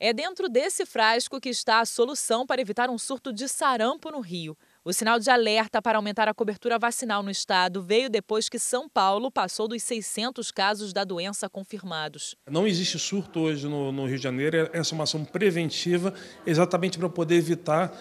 É dentro desse frasco que está a solução para evitar um surto de sarampo no Rio. O sinal de alerta para aumentar a cobertura vacinal no estado veio depois que São Paulo passou dos 600 casos da doença confirmados. Não existe surto hoje no Rio de Janeiro, essa é uma ação preventiva exatamente para poder evitar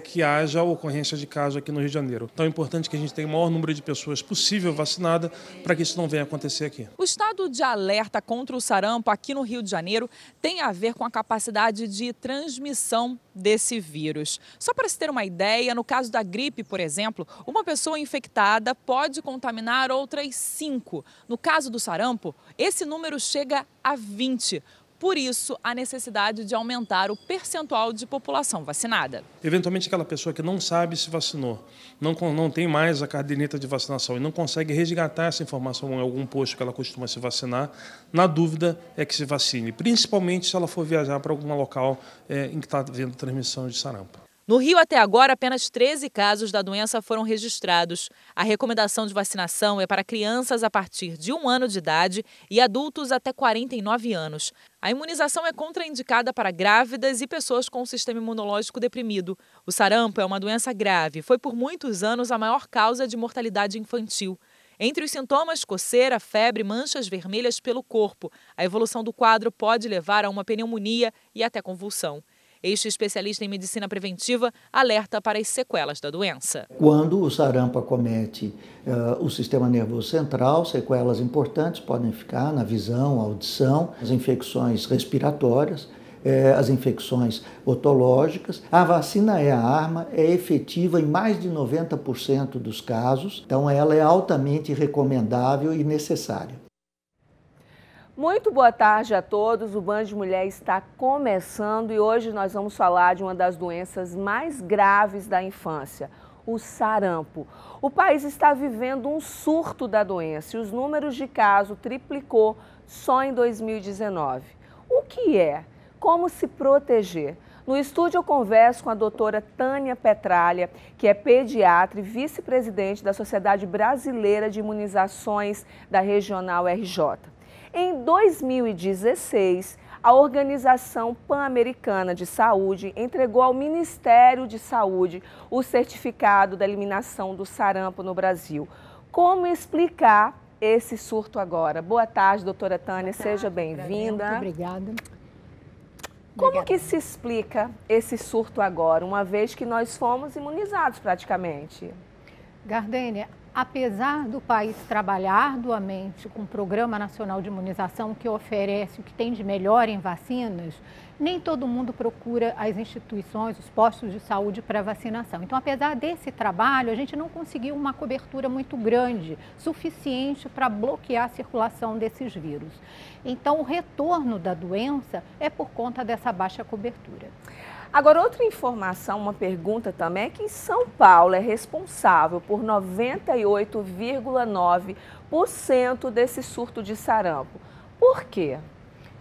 que haja ocorrência de casos aqui no Rio de Janeiro. Então é importante que a gente tenha o maior número de pessoas possível vacinadas para que isso não venha a acontecer aqui. O estado de alerta contra o sarampo aqui no Rio de Janeiro tem a ver com a capacidade de transmissão desse vírus. Só para se ter uma ideia, no caso da gripe, por exemplo, uma pessoa infectada pode contaminar outras 5. No caso do sarampo, esse número chega a 20. Por isso, a necessidade de aumentar o percentual de população vacinada. Eventualmente, aquela pessoa que não sabe se vacinou, não tem mais a caderneta de vacinação e não consegue resgatar essa informação em algum posto que ela costuma se vacinar, na dúvida é que se vacine, principalmente se ela for viajar para algum local em que está havendo transmissão de sarampo. No Rio, até agora, apenas 13 casos da doença foram registrados. A recomendação de vacinação é para crianças a partir de 1 ano de idade e adultos até 49 anos. A imunização é contraindicada para grávidas e pessoas com o sistema imunológico deprimido. O sarampo é uma doença grave. Foi por muitos anos a maior causa de mortalidade infantil. Entre os sintomas, coceira, febre, manchas vermelhas pelo corpo. A evolução do quadro pode levar a uma pneumonia e até convulsão. Este especialista em medicina preventiva alerta para as sequelas da doença. Quando o sarampo acomete o sistema nervoso central, sequelas importantes podem ficar na visão, audição, as infecções respiratórias, as infecções otológicas. A vacina é a arma, é efetiva em mais de 90% dos casos, então ela é altamente recomendável e necessária. Muito boa tarde a todos, o Band Mulher está começando e hoje nós vamos falar de uma das doenças mais graves da infância, o sarampo. O país está vivendo um surto da doença e os números de casos triplicou só em 2019. O que é? Como se proteger? No estúdio eu converso com a doutora Tânia Petralha, que é pediatra e vice-presidente da Sociedade Brasileira de Imunizações da Regional RJ. Em 2016, a Organização Pan-Americana de Saúde entregou ao Ministério de Saúde o certificado da eliminação do sarampo no Brasil. Como explicar esse surto agora? Boa tarde, doutora Tânia, seja bem-vinda. Muito obrigada. Como que se explica esse surto agora, uma vez que nós fomos imunizados praticamente? Gardênia, apesar do país trabalhar arduamente com o Programa Nacional de Imunização, que oferece o que tem de melhor em vacinas, nem todo mundo procura as instituições, os postos de saúde para vacinação. Então, apesar desse trabalho, a gente não conseguiu uma cobertura muito grande, suficiente para bloquear a circulação desses vírus. Então, o retorno da doença é por conta dessa baixa cobertura. Agora, outra informação, uma pergunta também, é que São Paulo é responsável por 98,9% desse surto de sarampo. Por quê?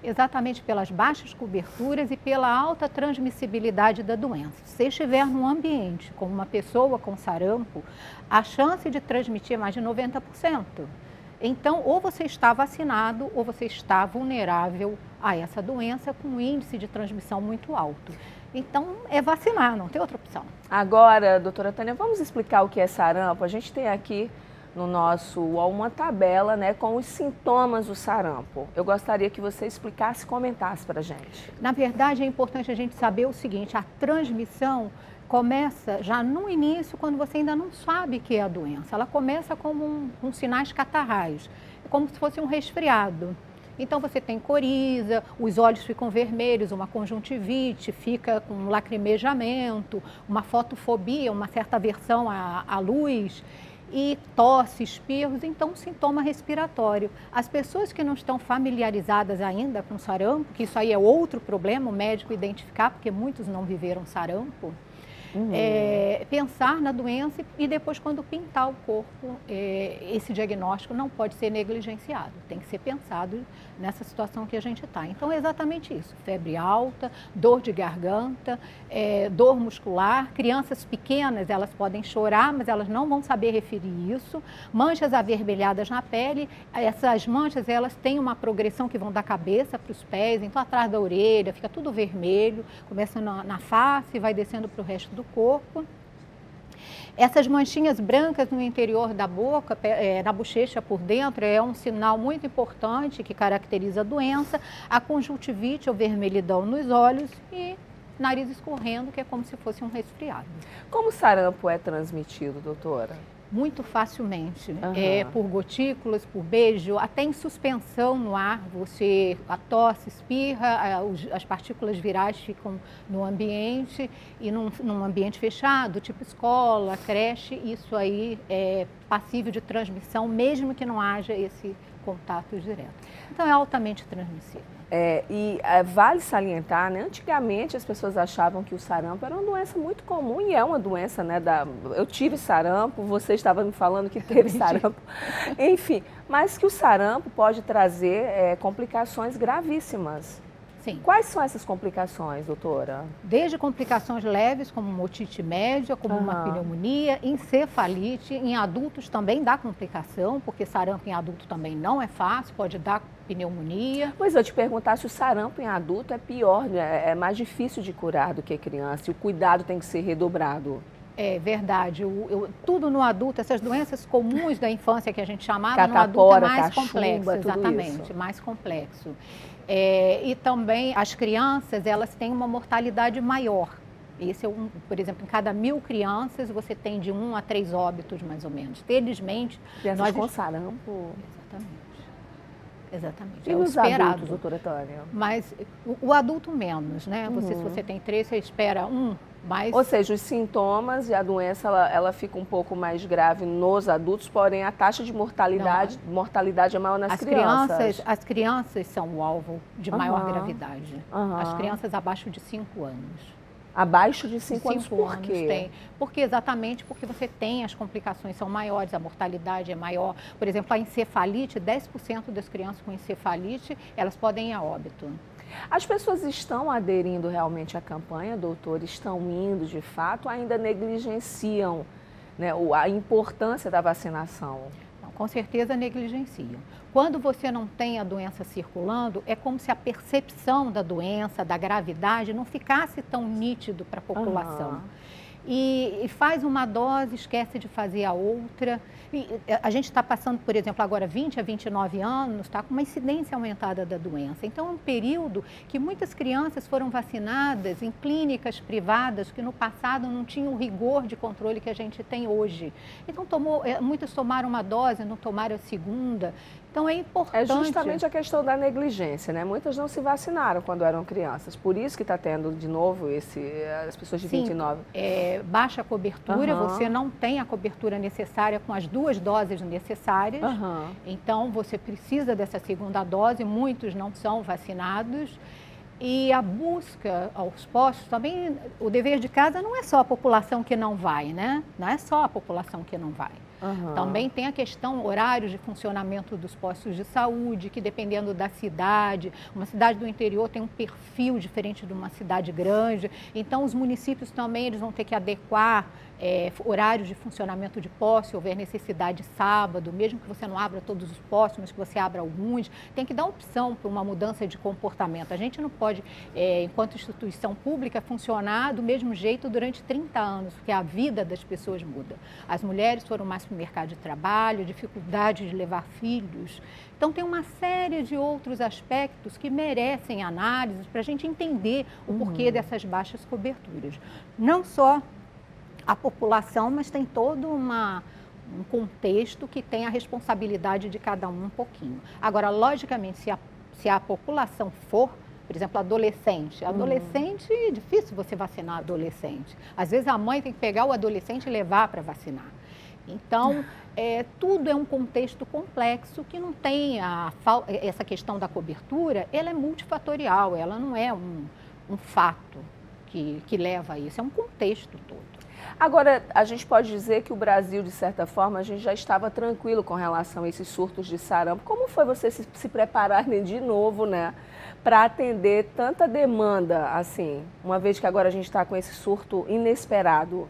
Exatamente pelas baixas coberturas e pela alta transmissibilidade da doença. Se você estiver num ambiente com uma pessoa com sarampo, a chance de transmitir é mais de 90%. Então, ou você está vacinado ou você está vulnerável a essa doença com um índice de transmissão muito alto. Então, é vacinar, não tem outra opção. Agora, doutora Tânia, vamos explicar o que é sarampo? A gente tem aqui no nosso UOL uma tabela, né, com os sintomas do sarampo. Eu gostaria que você explicasse e comentasse para a gente. Na verdade, é importante a gente saber o seguinte, a transmissão começa já no início, quando você ainda não sabe que é a doença. Ela começa como sinais catarrais, como se fosse um resfriado. Então você tem coriza, os olhos ficam vermelhos, uma conjuntivite, fica com lacrimejamento, uma fotofobia, uma certa aversão à luz, e tosse, espirros, então um sintoma respiratório. As pessoas que não estão familiarizadas ainda com sarampo, que isso aí é outro problema, o médico identificar, porque muitos não viveram sarampo, pensar na doença e depois, quando pintar o corpo, esse diagnóstico não pode ser negligenciado, tem que ser pensado nessa situação que a gente está. Então, é exatamente isso, febre alta, dor de garganta, dor muscular, crianças pequenas, elas podem chorar, mas elas não vão saber referir isso, manchas avermelhadas na pele, essas manchas, elas têm uma progressão que vão da cabeça para os pés, então atrás da orelha, fica tudo vermelho, começa na face, vai descendo para o resto do corpo. Essas manchinhas brancas no interior da boca, na bochecha por dentro, é um sinal muito importante que caracteriza a doença, a conjuntivite ou vermelhidão nos olhos e nariz escorrendo, que é como se fosse um resfriado. Como o sarampo é transmitido, doutora? Muito facilmente, por gotículas, por beijo, até em suspensão no ar, você a tosse, espirra, as partículas virais ficam no ambiente e num ambiente fechado, tipo escola, creche, isso aí é passível de transmissão, mesmo que não haja esse contato direto. Então é altamente transmissível. Vale salientar, né? Antigamente as pessoas achavam que o sarampo era uma doença muito comum e é uma doença, né? Eu tive sarampo, você estava me falando que teve sarampo, enfim, mas que o sarampo pode trazer complicações gravíssimas. Sim. Quais são essas complicações, doutora? Desde complicações leves, como uma otite média, como uma pneumonia, encefalite. Em adultos também dá complicação, porque sarampo em adulto também não é fácil, pode dar pneumonia. Pois eu te perguntar se o sarampo em adulto é pior, né? É mais difícil de curar do que criança, e o cuidado tem que ser redobrado. É verdade. Tudo no adulto, essas doenças comuns da infância que a gente chamava, catapora, no adulto é mais cachumba, complexo. Exatamente, isso. mais complexo. E também as crianças, elas têm uma mortalidade maior. Esse é por exemplo, em cada 1000 crianças, você tem de 1 a 3 óbitos, mais ou menos. Felizmente, crianças com sarampo. Exatamente. E os adultos, doutora Tânia? Mas o adulto menos, né? Se você tem 3, você espera 1. Mas... Ou seja, os sintomas e a doença, ela fica um pouco mais grave nos adultos, porém a taxa de mortalidade é maior nas crianças. As crianças são o alvo de maior gravidade. As crianças abaixo de 5 anos. Abaixo de 5 anos, por quê? Exatamente porque você tem as complicações são maiores, a mortalidade é maior. Por exemplo, a encefalite, 10% das crianças com encefalite, elas podem ir a óbito. As pessoas estão aderindo realmente à campanha, doutor? Estão indo de fato, ainda negligenciam, né, a importância da vacinação? Não, com certeza negligenciam. Quando você não tem a doença circulando, é como se a percepção da doença, da gravidade, não ficasse tão nítido para a população. E faz uma dose, esquece de fazer a outra. E a gente está passando, por exemplo, agora 20 a 29 anos, está com uma incidência aumentada da doença. Então, é um período que muitas crianças foram vacinadas em clínicas privadas que no passado não tinham o rigor de controle que a gente tem hoje. Então, muitas tomaram uma dose, não tomaram a segunda. Então, é importante... É justamente a questão da negligência, né? Muitas não se vacinaram quando eram crianças. Por isso que está tendo, de novo, as pessoas de 29. Baixa cobertura, você não tem a cobertura necessária com as 2 doses necessárias. Então, você precisa dessa segunda dose, muitos não são vacinados. E a busca aos postos, também o dever de casa não é só a população que não vai, né? Não é só a população que não vai. Também tem a questão horários de funcionamento dos postos de saúde, que dependendo da cidade, uma cidade do interior tem um perfil diferente de uma cidade grande, então os municípios também eles vão ter que adequar horários de funcionamento de posto, se houver necessidade sábado, mesmo que você não abra todos os postos, mas que você abra alguns, tem que dar opção para uma mudança de comportamento. A gente não pode, enquanto instituição pública, funcionar do mesmo jeito durante 30 anos, porque a vida das pessoas muda. As mulheres foram mais para o mercado de trabalho, dificuldade de levar filhos. Então, tem uma série de outros aspectos que merecem análise para a gente entender o porquê dessas baixas coberturas. Não só a população, mas tem todo um contexto que tem a responsabilidade de cada um pouquinho. Agora, logicamente, se a população for, por exemplo, adolescente, é difícil você vacinar adolescente. Às vezes a mãe tem que pegar o adolescente e levar para vacinar. Então, tudo é um contexto complexo que não tem essa questão da cobertura, ela é multifatorial, ela não é um fato que leva a isso, é um contexto todo. Agora, a gente pode dizer que o Brasil, de certa forma, a gente já estava tranquilo com relação a esses surtos de sarampo. Como foi você se prepararem de novo, né, para atender tanta demanda, assim, uma vez que agora a gente está com esse surto inesperado?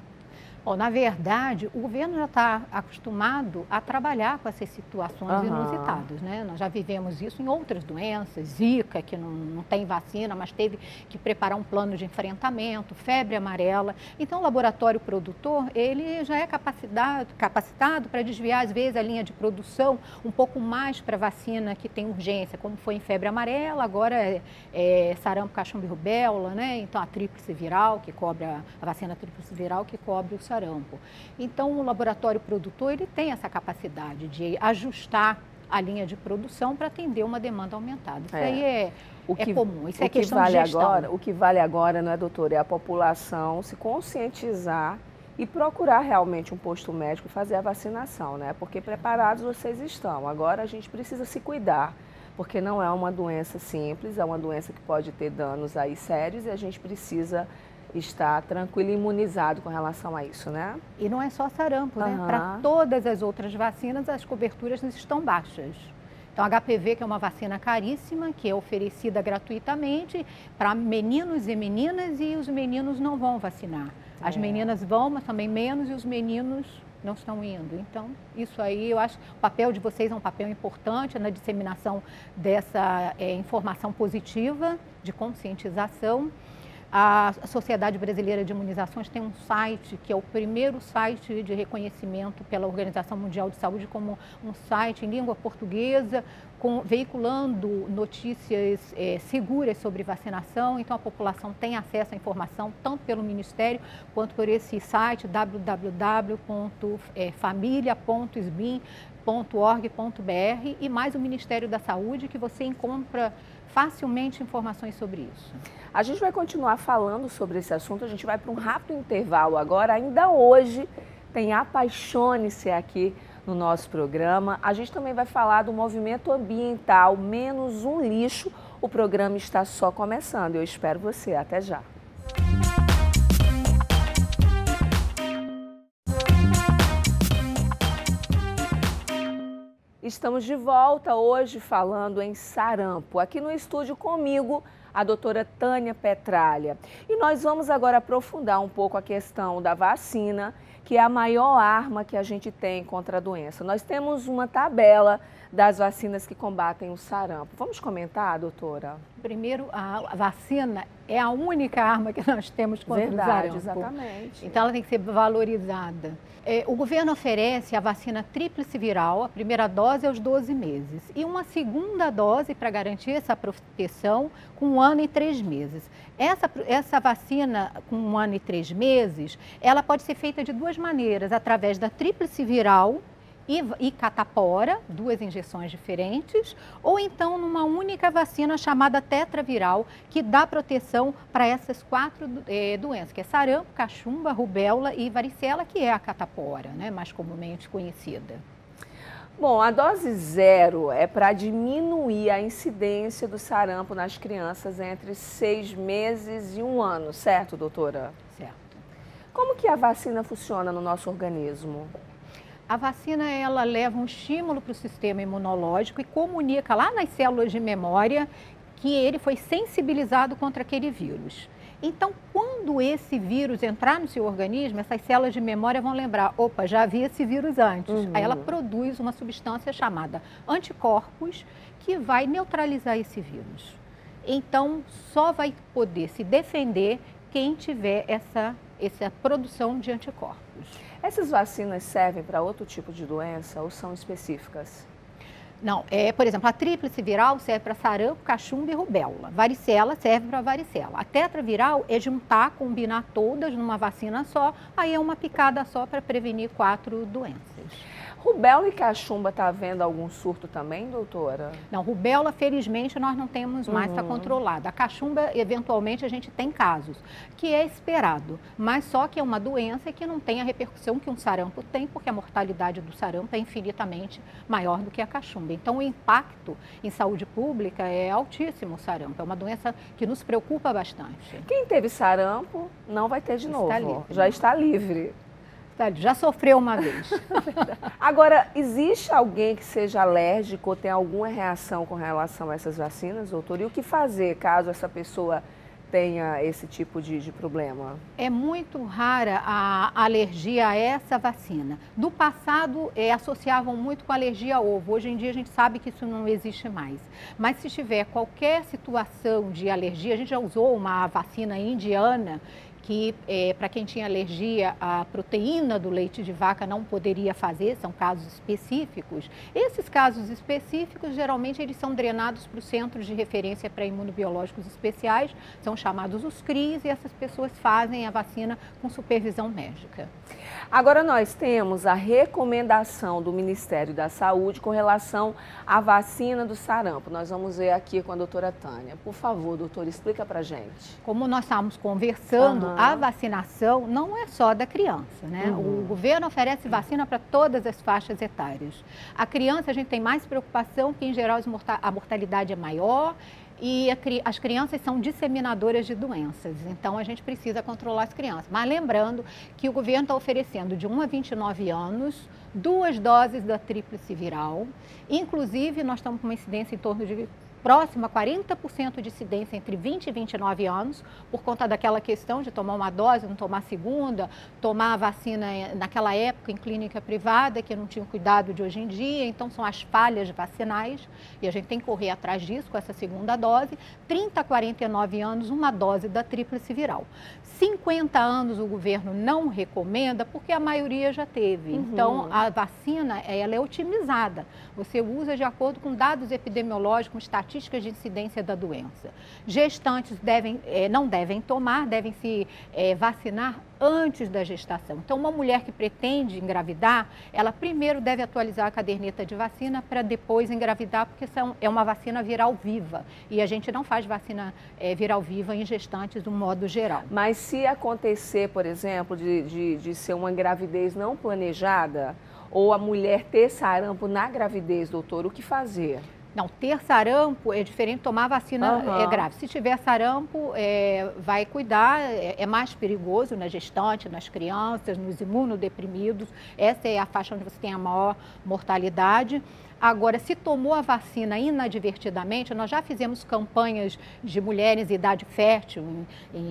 Bom, na verdade, o governo já está acostumado a trabalhar com essas situações inusitadas, né? Nós já vivemos isso em outras doenças, Zika, que não tem vacina, mas teve que preparar um plano de enfrentamento, febre amarela. Então, o laboratório produtor, ele já é capacitado para desviar, às vezes, a linha de produção um pouco mais para vacina que tem urgência, como foi em febre amarela, agora é sarampo, cachumba e rubéola, né? Então, a tríplice viral, que cobre a vacina tríplice viral, que cobre o sarampo. Então, o laboratório produtor, ele tem essa capacidade de ajustar a linha de produção para atender uma demanda aumentada. Isso aí é comum, isso é questão de gestão. O que vale agora, não é, doutora, é a população se conscientizar e procurar realmente um posto médico e fazer a vacinação, né? Porque preparados vocês estão. Agora a gente precisa se cuidar, porque não é uma doença simples, é uma doença que pode ter danos aí sérios e a gente precisa estar tranquilo e imunizado com relação a isso, né? E não é só sarampo, né? Para todas as outras vacinas, as coberturas estão baixas. Então, a HPV, que é uma vacina caríssima, que é oferecida gratuitamente para meninos e meninas, e os meninos não vão vacinar. As meninas vão, mas também menos, e os meninos não estão indo. Então, isso aí, eu acho que o papel de vocês é um papel importante na disseminação dessa informação positiva, de conscientização. A Sociedade Brasileira de Imunizações tem um site que é o primeiro site de reconhecimento pela Organização Mundial de Saúde como um site em língua portuguesa, veiculando notícias seguras sobre vacinação. Então, a população tem acesso à informação tanto pelo Ministério quanto por esse site www.familia.sbim.org.br e mais o Ministério da Saúde, que você encontra facilmente informações sobre isso. A gente vai continuar falando sobre esse assunto, a gente vai para um rápido intervalo agora. Ainda hoje tem Apaixone-se aqui no nosso programa. A gente também vai falar do movimento ambiental Menos um Lixo. O programa está só começando. Eu espero você. Até já. Estamos de volta hoje falando em sarampo. Aqui no estúdio comigo, a doutora Tânia Petralha. E nós vamos agora aprofundar um pouco a questão da vacina, que é a maior arma que a gente tem contra a doença. Nós temos uma tabela das vacinas que combatem o sarampo. Vamos comentar, doutora? Primeiro, a vacina é a única arma que nós temos contra o sarampo. Exatamente. Então, ela tem que ser valorizada. O governo oferece a vacina tríplice viral, a primeira dose aos 12 meses, e uma segunda dose para garantir essa proteção com 1 ano e 3 meses. Essa vacina com 1 ano e 3 meses, ela pode ser feita de duas maneiras, através da tríplice viral e catapora, 2 injeções diferentes, ou então numa única vacina chamada tetraviral, que dá proteção para essas 4 doenças, que é sarampo, cachumba, rubéola e varicela, que é a catapora, né, mais comumente conhecida. Bom, a dose 0 é para diminuir a incidência do sarampo nas crianças entre 6 meses e 1 ano, certo, doutora? Certo. Como que a vacina funciona no nosso organismo? A vacina, ela leva um estímulo para o sistema imunológico e comunica lá nas células de memória que ele foi sensibilizado contra aquele vírus. Então, quando esse vírus entrar no seu organismo, essas células de memória vão lembrar, opa, já havia esse vírus antes. Aí ela produz uma substância chamada anticorpos que vai neutralizar esse vírus. Então, só vai poder se defender quem tiver essa produção de anticorpos. Essas vacinas servem para outro tipo de doença ou são específicas? Não, por exemplo, a tríplice viral serve para sarampo, cachumba e rubéola. Varicela serve para varicela. A tetraviral é juntar, combinar todas numa vacina só, aí é uma picada só para prevenir 4 doenças. Rubéola e cachumba está havendo algum surto também, doutora? Não, rubéola, felizmente, nós não temos mais, está controlada. A cachumba, eventualmente, a gente tem casos, que é esperado, mas só que é uma doença que não tem a repercussão que um sarampo tem, porque a mortalidade do sarampo é infinitamente maior do que a cachumba. Então, o impacto em saúde pública é altíssimo o sarampo, é uma doença que nos preocupa bastante. Quem teve sarampo não vai ter de novo, já está livre. Já sofreu uma vez. Agora, existe alguém que seja alérgico ou tem alguma reação com relação a essas vacinas, doutor? E o que fazer caso essa pessoa tenha esse tipo de problema? É muito rara a alergia a essa vacina. No passado, associavam muito com alergia a ovo. Hoje em dia, a gente sabe que isso não existe mais. Mas se tiver qualquer situação de alergia, a gente já usou uma vacina indiana, que para quem tinha alergia à proteína do leite de vaca não poderia fazer, são casos específicos. Esses casos específicos, geralmente, eles são drenados para os Centros de Referência para Imunobiológicos Especiais, são chamados os CRIs, e essas pessoas fazem a vacina com supervisão médica. Agora nós temos a recomendação do Ministério da Saúde com relação à vacina do sarampo. Nós vamos ver aqui com a doutora Tânia. Por favor, doutora, explica pra gente. Como nós estávamos conversando, a vacinação não é só da criança, né? O governo oferece vacina para todas as faixas etárias. A criança, a gente tem mais preocupação, que em geral a mortalidade é maior, e as crianças são disseminadoras de doenças, então a gente precisa controlar as crianças. Mas lembrando que o governo está oferecendo de 1 a 29 anos 2 doses da tríplice viral, inclusive nós estamos com uma incidência em torno de próximo a 40% de incidência entre 20 e 29 anos, por conta daquela questão de tomar uma dose, não tomar a segunda, tomar a vacina naquela época em clínica privada, que não tinha o cuidado de hoje em dia, então são as falhas vacinais, e a gente tem que correr atrás disso com essa segunda dose. 30 a 49 anos, uma dose da tríplice viral. 50 anos o governo não recomenda, porque a maioria já teve. Então, a vacina, ela é otimizada. Você usa de acordo com dados epidemiológicos, estatísticas de incidência da doença. Gestantes não devem tomar, devem se vacinar antes da gestação. Então, uma mulher que pretende engravidar, ela primeiro deve atualizar a caderneta de vacina para depois engravidar, porque é uma vacina viral viva. E a gente não faz vacina viral viva em gestantes do modo geral. Mas se acontecer, por exemplo, de ser uma gravidez não planejada, ou a mulher ter sarampo na gravidez, doutor, o que fazer? Não, ter sarampo é diferente de tomar vacina grave. Se tiver sarampo, vai cuidar, é mais perigoso na gestante, nas crianças, nos imunodeprimidos. Essa é a faixa onde você tem a maior mortalidade. Agora, se tomou a vacina inadvertidamente, nós já fizemos campanhas de mulheres em idade fértil,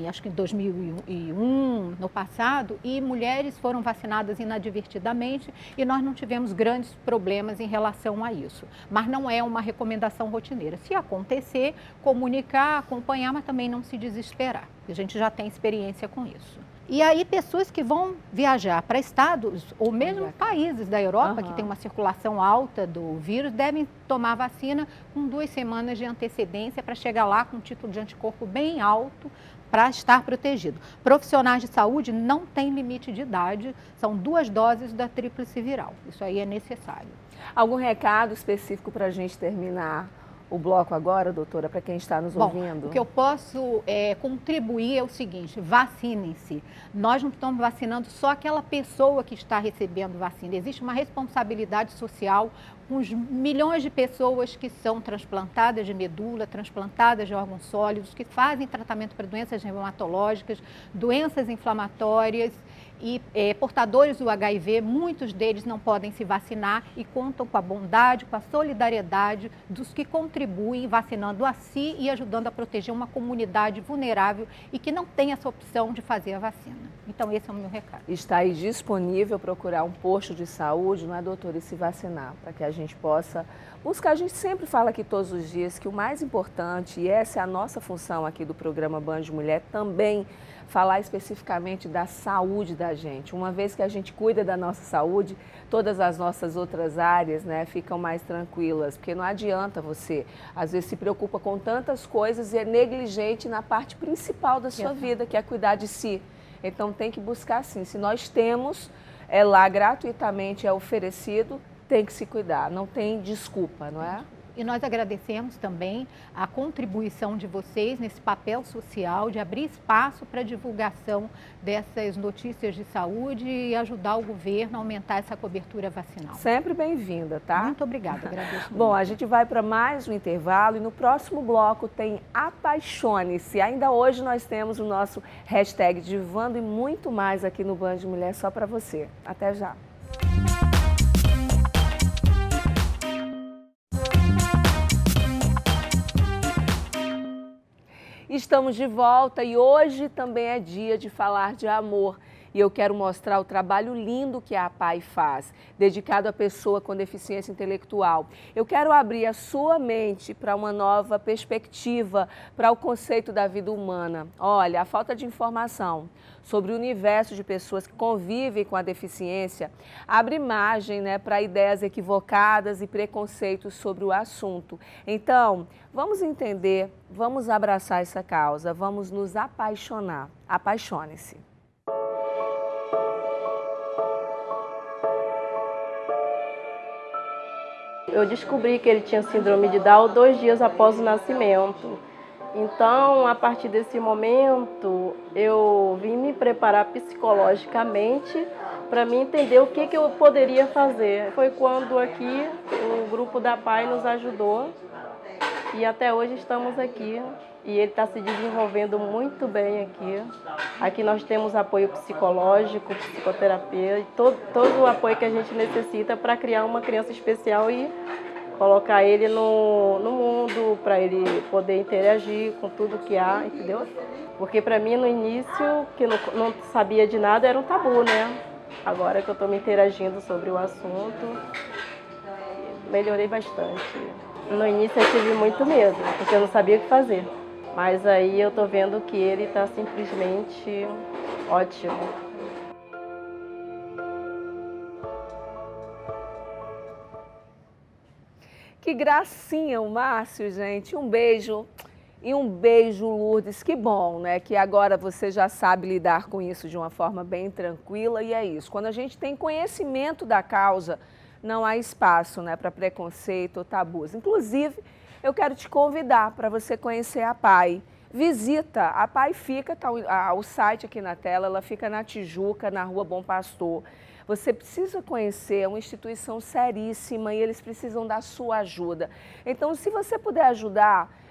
acho que em 2001, no passado, e mulheres foram vacinadas inadvertidamente e nós não tivemos grandes problemas em relação a isso. Mas não é uma recomendação rotineira. Se acontecer, comunicar, acompanhar, mas também não se desesperar. A gente já tem experiência com isso. E aí, pessoas que vão viajar para estados ou mesmo países da Europa, que tem uma circulação alta do vírus, devem tomar vacina com 2 semanas de antecedência para chegar lá com um título de anticorpo bem alto para estar protegido. Profissionais de saúde não têm limite de idade, são 2 doses da tríplice viral. Isso aí é necessário. Algum recado específico para a gente terminar o bloco agora, doutora, para quem está nos ouvindo? O que eu posso contribuir é o seguinte: vacinem-se. Nós não estamos vacinando só aquela pessoa que está recebendo vacina. Existe uma responsabilidade social com os milhões de pessoas que são transplantadas de medula, transplantadas de órgãos sólidos, que fazem tratamento para doenças reumatológicas, doenças inflamatórias e portadores do HIV. Muitos deles não podem se vacinar e contam com a bondade, com a solidariedade dos que contribuem vacinando a si e ajudando a proteger uma comunidade vulnerável e que não tem essa opção de fazer a vacina. Então, esse é o meu recado. Está aí disponível procurar um posto de saúde, não é, doutora, e se vacinar, para que a gente possa buscar. A gente sempre fala aqui todos os dias que o mais importante, e essa é a nossa função aqui do programa Band de Mulher, também falar especificamente da saúde da gente. Uma vez que a gente cuida da nossa saúde, todas as nossas outras áreas, né, ficam mais tranquilas, porque não adianta você, às vezes, se preocupa com tantas coisas e é negligente na parte principal da sua vida, que é cuidar de si. Então, tem que buscar, sim. Se nós temos é lá gratuitamente, é oferecido, tem que se cuidar, não tem desculpa, não é? E nós agradecemos também a contribuição de vocês nesse papel social de abrir espaço para a divulgação dessas notícias de saúde e ajudar o governo a aumentar essa cobertura vacinal. Sempre bem-vinda, tá? Muito obrigada, agradeço muito. Bom, a gente vai para mais um intervalo e no próximo bloco tem Apaixone-se. Ainda hoje nós temos o nosso hashtag Divando e muito mais aqui no Band Mulher só para você. Até já. Estamos de volta e hoje também é dia de falar de amor. E eu quero mostrar o trabalho lindo que a APAI faz, dedicado à pessoa com deficiência intelectual. Eu quero abrir a sua mente para uma nova perspectiva, para o conceito da vida humana. Olha, a falta de informação sobre o universo de pessoas que convivem com a deficiência abre margem, né, para ideias equivocadas e preconceitos sobre o assunto. Então, vamos entender, vamos abraçar essa causa, vamos nos apaixonar. Apaixone-se. Eu descobri que ele tinha síndrome de Down 2 dias após o nascimento. Então, a partir desse momento, eu vim me preparar psicologicamente para me entender o que eu poderia fazer. Foi quando aqui o grupo da APAI nos ajudou e até hoje estamos aqui. E ele está se desenvolvendo muito bem aqui. Aqui nós temos apoio psicológico, psicoterapia, e todo o apoio que a gente necessita para criar uma criança especial e colocar ele no mundo, para ele poder interagir com tudo que há, entendeu? Porque para mim no início, que não sabia de nada, era um tabu, né? Agora que eu estou me interagindo sobre o assunto, melhorei bastante. No início eu tive muito medo, porque eu não sabia o que fazer. Mas aí eu tô vendo que ele tá simplesmente ótimo. Que gracinha o Márcio, gente. Um beijo. E um beijo, Lourdes. Que bom, né? Que agora você já sabe lidar com isso de uma forma bem tranquila. E é isso. Quando a gente tem conhecimento da causa, não há espaço, né, para preconceito ou tabus. Inclusive, eu quero te convidar para você conhecer a APAI. Visita, a APAI fica, tá o site aqui na tela, ela fica na Tijuca, na Rua Bom Pastor. Você precisa conhecer, é uma instituição seríssima e eles precisam da sua ajuda. Então, se você puder ajudar,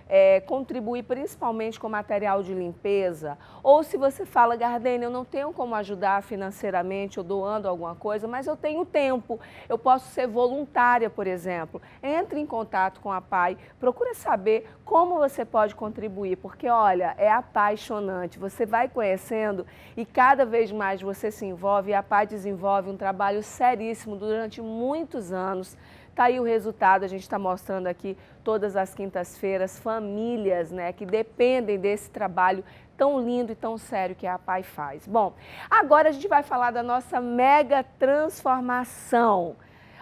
contribuir principalmente com material de limpeza, ou se você fala, Gardênia, eu não tenho como ajudar financeiramente ou doando alguma coisa, mas eu tenho tempo, eu posso ser voluntária, por exemplo. Entre em contato com a APAI, procura saber como você pode contribuir, porque olha, é apaixonante, você vai conhecendo e cada vez mais você se envolve e a APAI desenvolve um trabalho seríssimo durante muitos anos. Está aí o resultado, a gente está mostrando aqui todas as quintas-feiras, famílias, né, que dependem desse trabalho tão lindo e tão sério que a APAI faz. Bom, agora a gente vai falar da nossa mega transformação.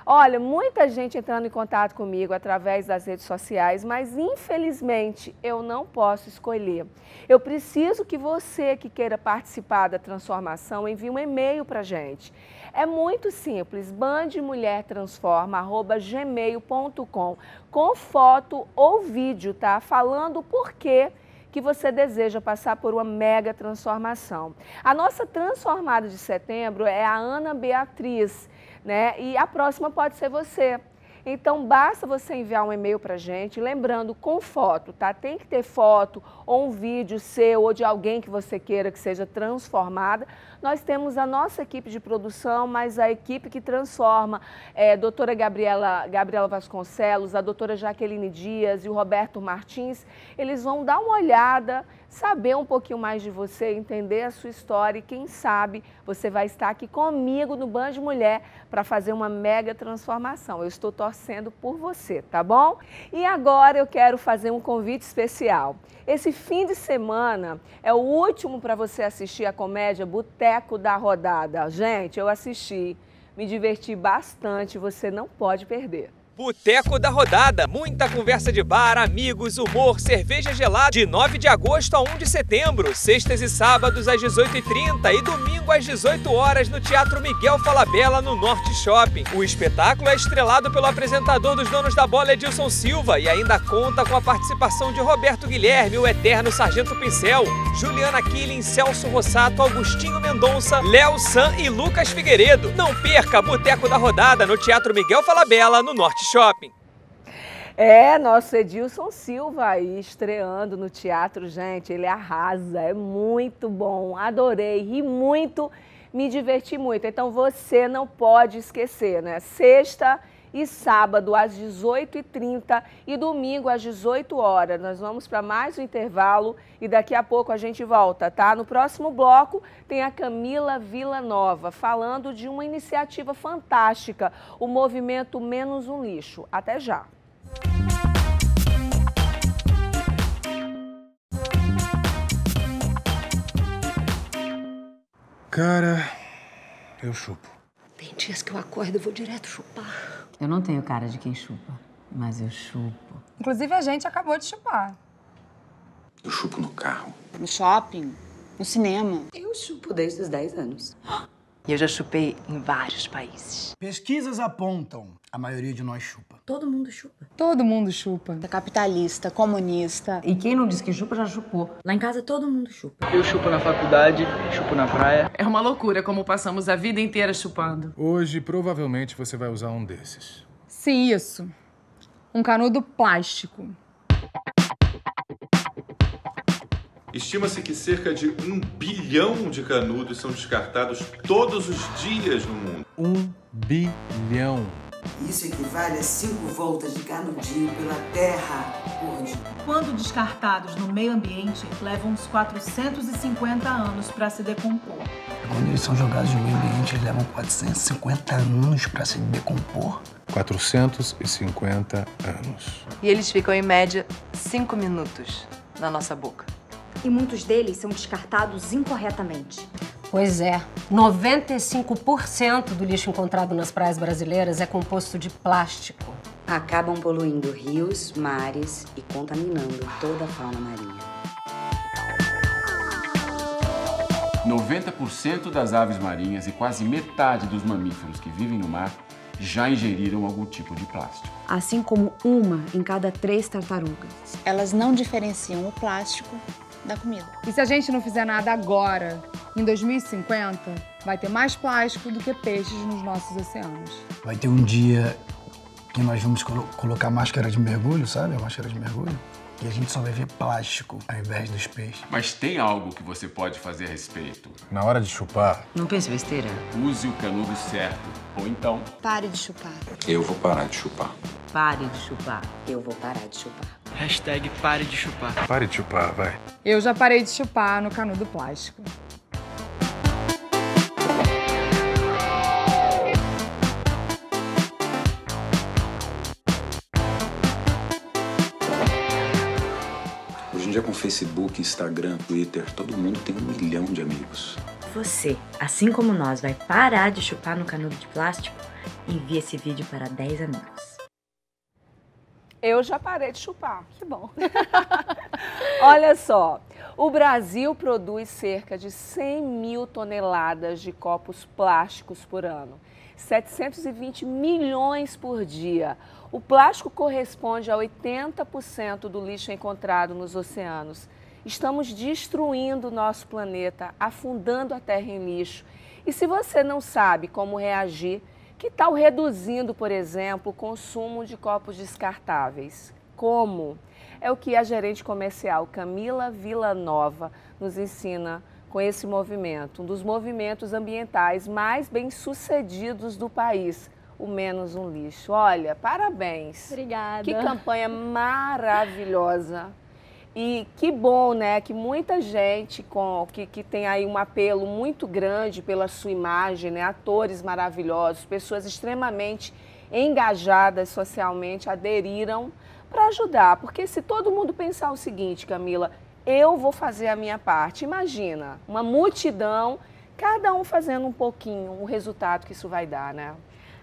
Olha, muita gente entrando em contato comigo através das redes sociais, mas infelizmente eu não posso escolher. Eu preciso que você que queira participar da transformação envie um e-mail para a gente. É muito simples, bandemulhertransforma@gmail.com, com foto ou vídeo, tá? Falando o porquê que você deseja passar por uma mega transformação. A nossa transformada de setembro é a Ana Beatriz, né? E a próxima pode ser você. Então, basta você enviar um e-mail para a gente, lembrando, com foto, tá? Tem que ter foto ou um vídeo seu ou de alguém que você queira que seja transformada. Nós temos a nossa equipe de produção, mas a equipe que transforma, a doutora Gabriela Vasconcelos, a doutora Jaqueline Dias e o Roberto Martins, eles vão dar uma olhada, saber um pouquinho mais de você, entender a sua história e quem sabe você vai estar aqui comigo no Band Mulher para fazer uma mega transformação. Eu estou torcendo por você, tá bom? E agora eu quero fazer um convite especial. Esse fim de semana é o último para você assistir a comédia Boteco da Rodada. Gente, eu assisti, me diverti bastante, você não pode perder. Boteco da Rodada. Muita conversa de bar, amigos, humor, cerveja gelada. De 9 de agosto a 1 de setembro. Sextas e sábados às 18h30 e domingo às 18 horas no Teatro Miguel Falabella, no Norte Shopping. O espetáculo é estrelado pelo apresentador dos Donos da Bola, Edilson Silva, e ainda conta com a participação de Roberto Guilherme, o eterno Sargento Pincel, Juliana Killing, Celso Rossato, Augustinho Mendonça, Léo San e Lucas Figueiredo. Não perca Boteco da Rodada no Teatro Miguel Falabella, no Norte Shopping. Nosso Edilson Silva aí estreando no teatro, gente, ele arrasa, é muito bom, adorei, ri muito, me diverti muito. Então você não pode esquecer, né? Sexta e sábado às 18h30 e domingo às 18 horas. Nós vamos para mais um intervalo e daqui a pouco a gente volta, tá? No próximo bloco tem a Camila Villanova falando de uma iniciativa fantástica, o movimento Menos um Lixo. Até já! Cara, eu chupo. Tem dias que eu acordo e vou direto chupar. Eu não tenho cara de quem chupa, mas eu chupo. Inclusive, a gente acabou de chupar. Eu chupo no carro. No shopping, no cinema. Eu chupo desde os 10 anos. E eu já chupei em vários países. Pesquisas apontam, a maioria de nós chupa. Todo mundo chupa. Todo mundo chupa. Capitalista, comunista. E quem não diz que chupa, já chupou. Lá em casa, todo mundo chupa. Eu chupo na faculdade, chupo na praia. É uma loucura como passamos a vida inteira chupando. Hoje, provavelmente, você vai usar um desses. Sim, isso. Um canudo plástico. Estima-se que cerca de 1 bilhão de canudos são descartados todos os dias no mundo. 1 bilhão. Isso equivale a 5 voltas de canudinho pela Terra por dia. Quando descartados no meio ambiente, levam uns 450 anos para se decompor. Quando eles são jogados no meio ambiente, eles levam 450 anos para se decompor. 450 anos. E eles ficam, em média, 5 minutos na nossa boca. E muitos deles são descartados incorretamente. Pois é, 95% do lixo encontrado nas praias brasileiras é composto de plástico. Acabam poluindo rios, mares e contaminando toda a fauna marinha. 90% das aves marinhas e quase metade dos mamíferos que vivem no mar já ingeriram algum tipo de plástico. Assim como 1 em cada 3 tartarugas. Elas não diferenciam o plástico da comida. E se a gente não fizer nada agora, em 2050, vai ter mais plástico do que peixes nos nossos oceanos. Vai ter um dia que nós vamos colocar máscara de mergulho, sabe? A máscara de mergulho. E a gente só vai ver plástico ao invés dos peixes. Mas tem algo que você pode fazer a respeito. Na hora de chupar... Não pense besteira. Use o canudo certo. Ou então... Pare de chupar. Eu vou parar de chupar. Pare de chupar. Eu vou parar de chupar. Hashtag pare de chupar. Pare de chupar, vai. Eu já parei de chupar no canudo plástico. Hoje em dia, com Facebook, Instagram, Twitter, todo mundo tem 1 milhão de amigos. Você, assim como nós, vai parar de chupar no canudo de plástico? Envie esse vídeo para 10 amigos. Eu já parei de chupar. Que bom. Olha só, o Brasil produz cerca de 100 mil toneladas de copos plásticos por ano. 720 milhões por dia. O plástico corresponde a 80% do lixo encontrado nos oceanos. Estamos destruindo o nosso planeta, afundando a Terra em lixo. E se você não sabe como reagir, que tal reduzindo, por exemplo, o consumo de copos descartáveis? Como? É o que a gerente comercial Camila Villanova nos ensina com esse movimento, um dos movimentos ambientais mais bem-sucedidos do país, o Menos um Lixo. Olha, parabéns. Obrigada. Que campanha maravilhosa. E que bom, né, que muita gente que tem aí um apelo muito grande pela sua imagem, né, atores maravilhosos, pessoas extremamente engajadas socialmente aderiram para ajudar. Porque se todo mundo pensar o seguinte, Camila, eu vou fazer a minha parte. Imagina, uma multidão, cada um fazendo um pouquinho, o resultado que isso vai dar, né?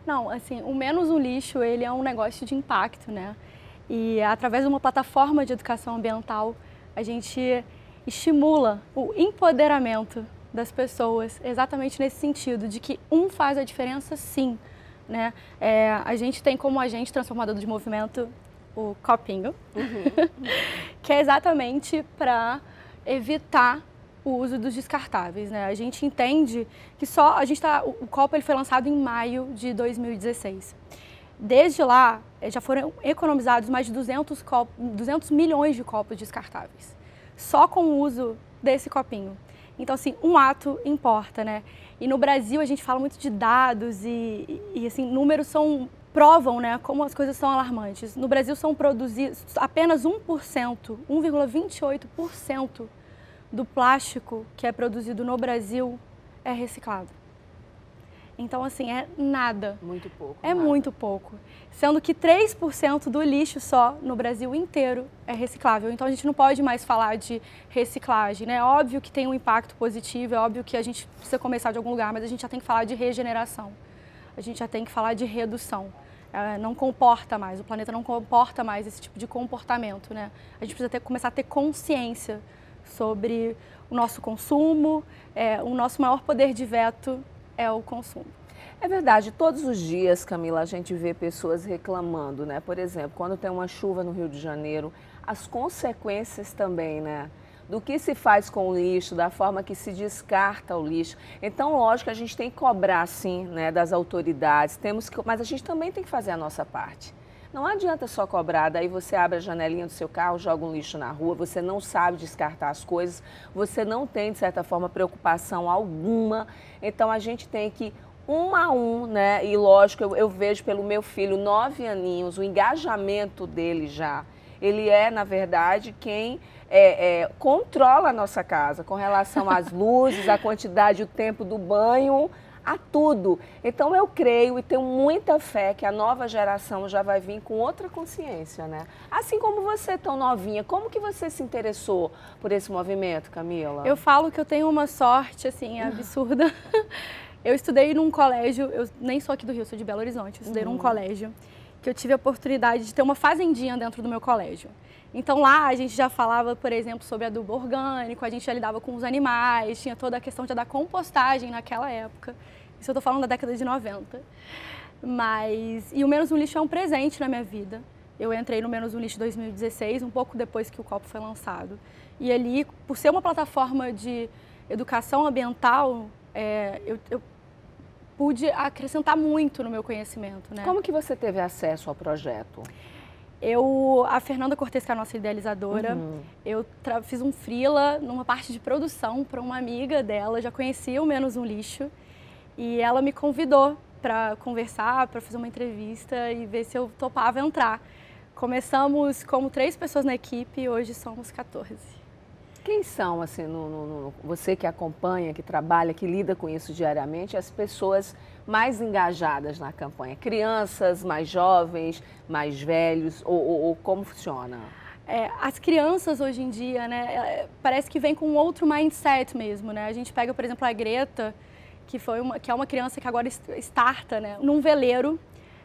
Não, assim, o Menos um Lixo, ele é um negócio de impacto, né? E através de uma plataforma de educação ambiental, a gente estimula o empoderamento das pessoas, exatamente nesse sentido, de que um faz a diferença sim, né? A gente tem como agente transformador de movimento o copinho, que é exatamente para evitar o uso dos descartáveis, né? A gente entende que o copo ele foi lançado em maio de 2016. Desde lá, já foram economizados mais de 200 milhões de copos descartáveis, só com o uso desse copinho. Então, assim, um ato importa, né? E no Brasil, a gente fala muito de dados e assim, números provam, né, como as coisas são alarmantes. No Brasil, são produzidos apenas 1%, 1,28% do plástico que é produzido no Brasil é reciclado. Então, assim, é nada. Muito pouco. É muito pouco. Sendo que 3% do lixo só no Brasil inteiro é reciclável. Então, a gente não pode mais falar de reciclagem, né? É óbvio que tem um impacto positivo, é óbvio que a gente precisa começar de algum lugar, mas a gente já tem que falar de regeneração. A gente já tem que falar de redução. Não comporta mais, o planeta não comporta mais esse tipo de comportamento, né? A gente precisa começar a ter consciência sobre o nosso consumo, o nosso maior poder de veto é o consumo. É verdade, todos os dias, Camila, a gente vê pessoas reclamando, né? Por exemplo, quando tem uma chuva no Rio de Janeiro, as consequências também, né? Do que se faz com o lixo, da forma que se descarta o lixo. Então, lógico, a gente tem que cobrar, sim, né, das autoridades, mas a gente também tem que fazer a nossa parte. Não adianta só cobrar, daí você abre a janelinha do seu carro, joga um lixo na rua, você não sabe descartar as coisas, você não tem, de certa forma, preocupação alguma. Então, a gente tem que, um a um, né? E lógico, eu vejo pelo meu filho, 9 aninhos, o engajamento dele já. Ele é, na verdade, quem controla a nossa casa com relação às luzes, a quantidade, o tempo do banho, a tudo. Então eu creio e tenho muita fé que a nova geração já vai vir com outra consciência, né? Assim como você, tão novinha, como que você se interessou por esse movimento, Camila? Eu falo que eu tenho uma sorte, assim, absurda. Eu estudei num colégio, eu nem sou aqui do Rio, sou de Belo Horizonte, eu estudei num colégio que eu tive a oportunidade de ter uma fazendinha dentro do meu colégio. Então lá a gente já falava, por exemplo, sobre adubo orgânico, a gente já lidava com os animais, tinha toda a questão da compostagem naquela época. Isso eu tô falando da década de 90. E o Menos um Lixo é um presente na minha vida. Eu entrei no Menos um Lixo em 2016, um pouco depois que o copo foi lançado. E ali, por ser uma plataforma de educação ambiental, eu pude acrescentar muito no meu conhecimento, né? Como que você teve acesso ao projeto? A Fernanda Cortes, que é a nossa idealizadora, eu fiz um freela numa parte de produção para uma amiga dela, já conhecia o Menos um Lixo, e ela me convidou para conversar, para fazer uma entrevista e ver se eu topava entrar. Começamos como 3 pessoas na equipe e hoje somos 14. Quem são, assim, você que acompanha, que trabalha, que lida com isso diariamente, as pessoas mais engajadas na campanha? Crianças, mais jovens, mais velhos, ou como funciona? As crianças hoje em dia, né, parece que vem com um outro mindset mesmo, né? A gente pega, por exemplo, a Greta, que é uma criança que agora starta, né, num veleiro,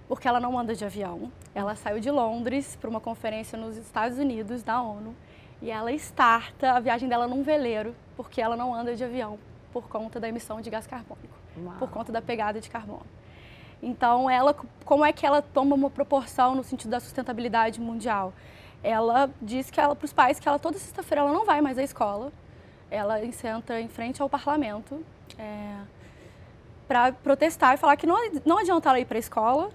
porque ela não anda de avião. Ela saiu de Londres para uma conferência nos Estados Unidos, da ONU, e ela starta a viagem dela num veleiro, porque ela não anda de avião, por conta da emissão de gás carbônico, por conta da pegada de carbono. Então, como é que ela toma uma proporção no sentido da sustentabilidade mundial? Ela diz para os pais que toda sexta-feira ela não vai mais à escola, ela senta em frente ao parlamento para protestar e falar que não adianta ela ir para a escola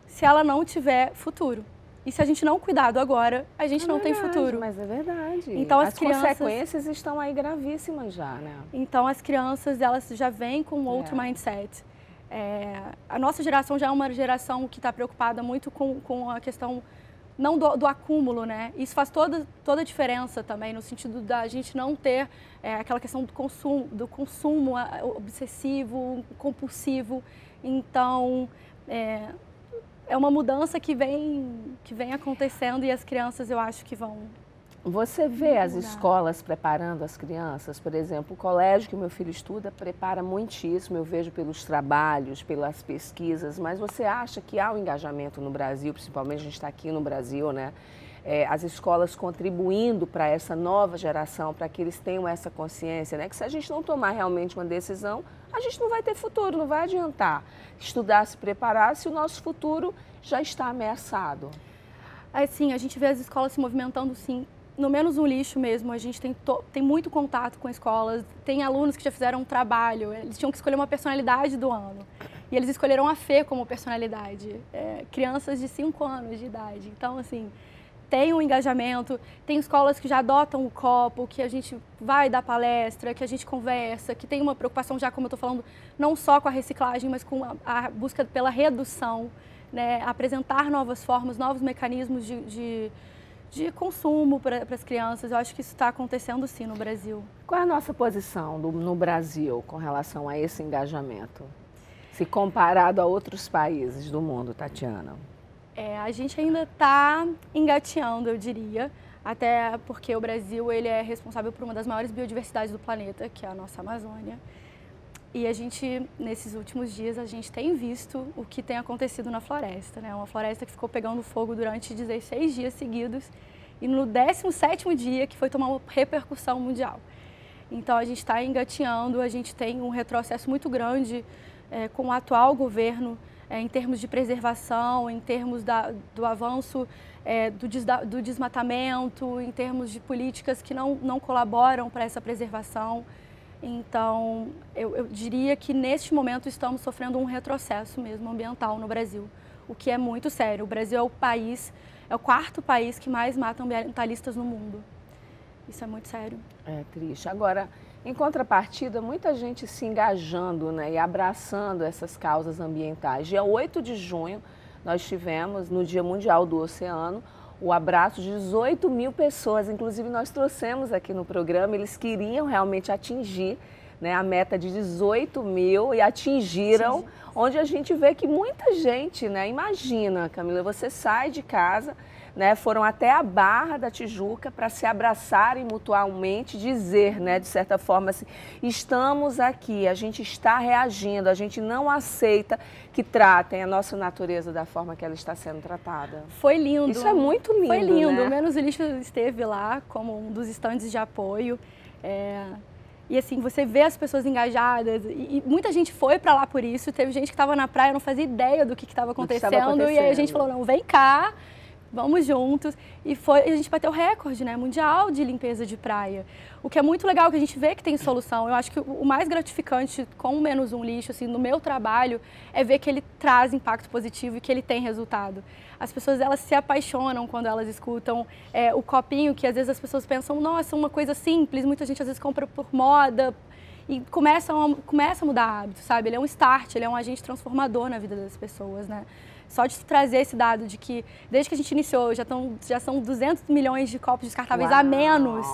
se ela não tiver futuro. E se a gente não cuidar agora, a gente não tem futuro. Mas é verdade. Então, as consequências estão aí gravíssimas já, né? Então, as crianças, elas já vêm com outro mindset. A nossa geração já é uma geração que está preocupada muito com a questão, não do acúmulo, né? Isso faz toda a diferença também, no sentido da gente não ter aquela questão do consumo obsessivo, compulsivo. Então, é uma mudança que vem acontecendo e as crianças, eu acho que vão Você vê as escolas preparando as crianças? Por exemplo, o colégio que o meu filho estuda prepara muitíssimo, eu vejo pelos trabalhos, pelas pesquisas, mas você acha que há um engajamento no Brasil, principalmente a gente está aqui no Brasil, né? As escolas contribuindo para essa nova geração, para que eles tenham essa consciência, né? Que se a gente não tomar realmente uma decisão, a gente não vai ter futuro, não vai adiantar estudar, se preparar, se o nosso futuro já está ameaçado. Assim, a gente vê as escolas se movimentando, sim. No Menos um Lixo mesmo, a gente tem muito contato com escolas, tem alunos que já fizeram um trabalho, eles tinham que escolher uma personalidade do ano. E eles escolheram a Fê como personalidade, crianças de 5 anos de idade. Então, assim, tem um engajamento, tem escolas que já adotam o copo, que a gente vai dar palestra, que a gente conversa, que tem uma preocupação já, como eu estou falando, não só com a reciclagem, mas com a busca pela redução, né? Apresentar novas formas, novos mecanismos de consumo para as crianças. Eu acho que isso está acontecendo sim no Brasil. Qual é a nossa posição no Brasil com relação a esse engajamento? Se comparado a outros países do mundo, Tatiana? A gente ainda está engateando, eu diria, até porque o Brasil ele é responsável por uma das maiores biodiversidades do planeta, que é a nossa Amazônia. E a gente, nesses últimos dias, a gente tem visto o que tem acontecido na floresta, né? Uma floresta que ficou pegando fogo durante 16 dias seguidos e no 17º dia que foi tomar uma repercussão mundial. Então a gente está engateando, a gente tem um retrocesso muito grande com o atual governo em termos de preservação, em termos do avanço do desmatamento, em termos de políticas que não colaboram para essa preservação. Então, eu diria que neste momento estamos sofrendo um retrocesso mesmo ambiental no Brasil, o que é muito sério. O Brasil é o 4º país que mais mata ambientalistas no mundo. Isso é muito sério. É triste. Agora, em contrapartida, muita gente se engajando, né, e abraçando essas causas ambientais. Dia 8 de junho, nós tivemos, no Dia Mundial do Oceano, o abraço de 18 mil pessoas, inclusive nós trouxemos aqui no programa, eles queriam realmente atingir, né, a meta de 18 mil e atingiram, onde a gente vê que muita gente, né, imagina, Camila, você sai de casa, né, foram até a Barra da Tijuca para se abraçarem mutuamente, dizer, né, de certa forma assim, estamos aqui, a gente está reagindo, a gente não aceita que tratem a nossa natureza da forma que ela está sendo tratada. Foi lindo. Isso é muito lindo, Foi lindo. né? O Menos um Lixo esteve lá como um dos estandes de apoio. E assim, você vê as pessoas engajadas e muita gente foi para lá por isso. Teve gente que estava na praia, não fazia ideia do que estava acontecendo. E aí a gente falou, não, vem cá. Vamos juntos. E a gente bateu recorde, né, mundial de limpeza de praia. O que é muito legal, que a gente vê que tem solução. Eu acho que o mais gratificante com o Menos um Lixo, assim, no meu trabalho, é ver que ele traz impacto positivo e que ele tem resultado. As pessoas, elas se apaixonam quando elas escutam o copinho, que às vezes as pessoas pensam, nossa, uma coisa simples, muita gente às vezes compra por moda e começa a mudar hábitos, sabe? Ele é um start, ele é um agente transformador na vida das pessoas, né? Só de trazer esse dado de que, desde que a gente iniciou, já são 200 milhões de copos descartáveis a menos.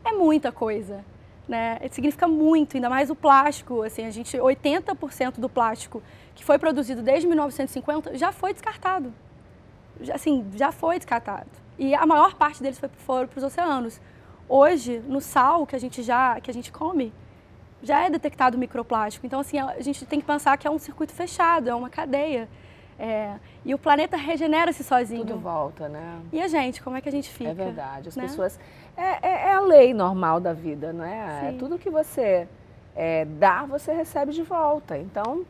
É muita coisa, né? Significa muito, ainda mais o plástico. Assim, 80% do plástico que foi produzido desde 1950 já foi descartado. Já foi descartado. E a maior parte deles foram para os oceanos. Hoje, no sal que a gente come, já é detectado microplástico. Então, assim, a gente tem que pensar que é um circuito fechado, é uma cadeia. E o planeta regenera-se sozinho. Tudo volta, né? E a gente, como é que a gente fica? É verdade. As né? pessoas... É a lei normal da vida, não é? Sim. Tudo que você dá, você recebe de volta. Então,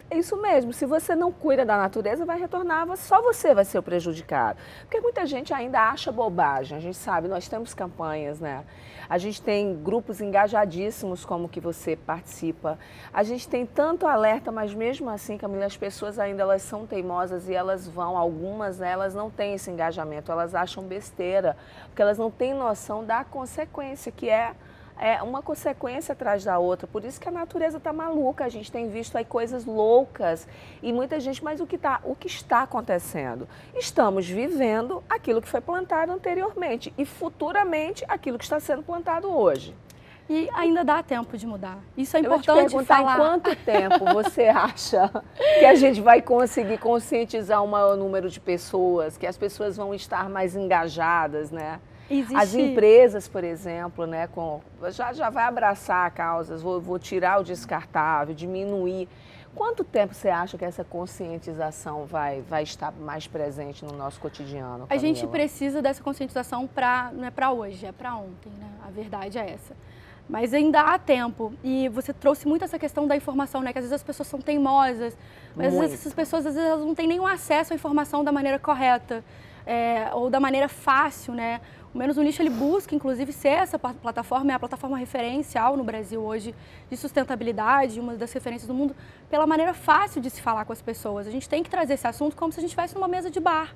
é isso mesmo. Se você não cuida da natureza, vai retornar, só você vai ser o prejudicado. Porque muita gente ainda acha bobagem. A gente sabe, nós temos campanhas, né? A gente tem grupos engajadíssimos como que você participa. A gente tem tanto alerta, mas mesmo assim, Camila, as pessoas ainda elas são teimosas e elas vão, algumas, né, elas não têm esse engajamento, elas acham besteira, porque elas não têm noção da consequência, que é uma consequência atrás da outra. Por isso que a natureza está maluca, a gente tem visto aí coisas loucas e muita gente, mas o que está acontecendo? Estamos vivendo aquilo que foi plantado anteriormente e futuramente aquilo que está sendo plantado hoje. E ainda dá tempo de mudar. Isso é importante falar. Em quanto tempo você acha que a gente vai conseguir conscientizar um maior número de pessoas, que as pessoas vão estar mais engajadas, né? As empresas, por exemplo, né, já vai abraçar causas, vou tirar o descartável, diminuir. Quanto tempo você acha que essa conscientização vai estar mais presente no nosso cotidiano, Camila? A gente precisa dessa conscientização não é para hoje, é para ontem, né? A verdade é essa. Mas ainda há tempo. E você trouxe muito essa questão da informação, né? Que às vezes as pessoas são teimosas, mas às vezes essas pessoas às vezes, elas não têm nenhum acesso à informação da maneira correta, ou da maneira fácil, né? O Menos um Lixo, ele busca, inclusive, ser essa plataforma, é a plataforma referencial no Brasil hoje de sustentabilidade, uma das referências do mundo, pela maneira fácil de se falar com as pessoas. A gente tem que trazer esse assunto como se a gente estivesse numa mesa de bar,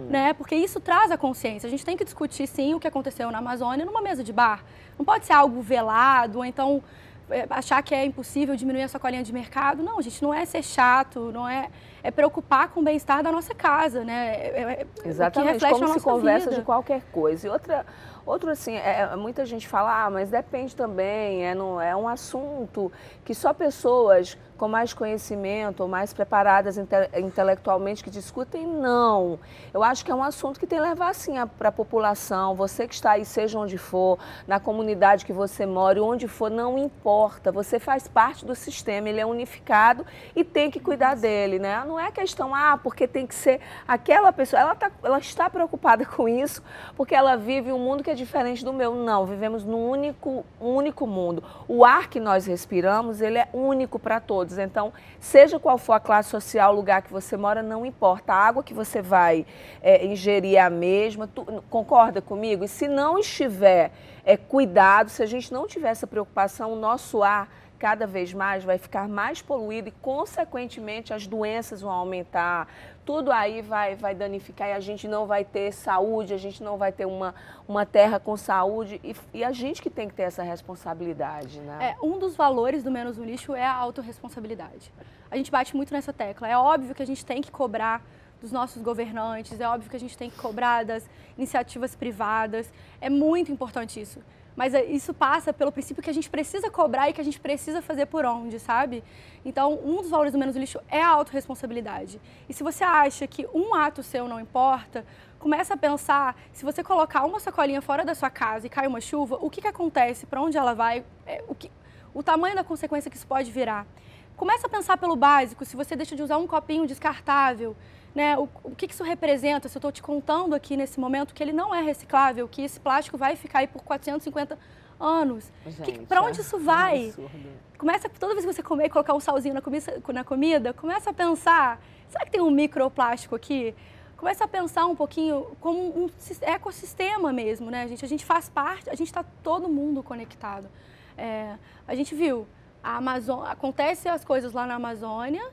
né? Porque isso traz a consciência. A gente tem que discutir, sim, o que aconteceu na Amazônia numa mesa de bar. Não pode ser algo velado, ou então achar que é impossível diminuir a sacolinha de mercado. Não, gente, não é ser chato, não é preocupar com o bem-estar da nossa casa, né? Exatamente, como se conversa de qualquer coisa. E outro assim, muita gente fala, mas depende também, é um assunto que só pessoas com mais conhecimento ou mais preparadas intelectualmente que discutem, não. Eu acho que é um assunto que tem que levar assim para a população, você que está aí, seja onde for, na comunidade que você mora, onde for, não importa, você faz parte do sistema, ele é unificado e tem que cuidar dele, né? Não é questão, porque tem que ser aquela pessoa, ela está preocupada com isso, porque ela vive um mundo que é diferente do meu. Não, vivemos num único mundo. O ar que nós respiramos, ele é único para todos. Então, seja qual for a classe social, o lugar que você mora, não importa. A água que você vai ingerir é a mesma. Concorda comigo? E se não estiver cuidado, se a gente não tiver essa preocupação, o nosso ar cada vez mais vai ficar mais poluído e, consequentemente, as doenças vão aumentar. Tudo aí vai danificar e a gente não vai ter saúde, a gente não vai ter uma terra com saúde e a gente que tem que ter essa responsabilidade, né? Um dos valores do Menos um Lixo é a autorresponsabilidade. A gente bate muito nessa tecla. É óbvio que a gente tem que cobrar dos nossos governantes, é óbvio que a gente tem que cobrar das iniciativas privadas. É muito importante isso. Mas isso passa pelo princípio que a gente precisa cobrar e que a gente precisa fazer por onde, sabe? Então, um dos valores do Menos um Lixo é a autorresponsabilidade. E se você acha que um ato seu não importa, começa a pensar, se você colocar uma sacolinha fora da sua casa e cai uma chuva, o que acontece, para onde ela vai, o tamanho da consequência que isso pode virar. Começa a pensar pelo básico, se você deixa de usar um copinho descartável, né, o que isso representa? Se eu estou te contando aqui nesse momento que ele não é reciclável, que esse plástico vai ficar aí por 450 anos. Para onde isso vai? Começa, toda vez que você comer e colocar um salzinho na comida, começa a pensar, será que tem um microplástico aqui? Começa a pensar um pouquinho como um ecossistema mesmo, né, gente? A gente faz parte, a gente está todo mundo conectado. A gente viu, acontecem as coisas lá na Amazônia,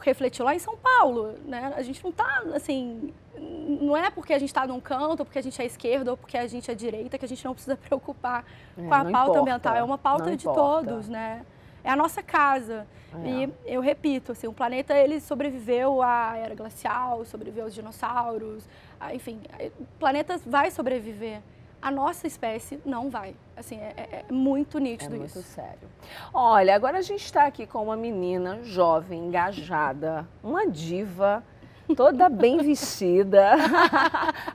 refletiu lá em São Paulo, né? A gente não está, assim, não é porque a gente está num canto, ou porque a gente é esquerda, ou porque a gente é direita, que a gente não precisa preocupar com a pauta ambiental. É uma pauta de todos, né? É a nossa casa. E eu repito, assim, o planeta, ele sobreviveu à era glacial, sobreviveu aos dinossauros, enfim, o planeta vai sobreviver. A nossa espécie não vai. Assim, é muito nítido isso. É muito sério. Olha, agora a gente está aqui com uma menina jovem, engajada, uma diva, toda bem vestida.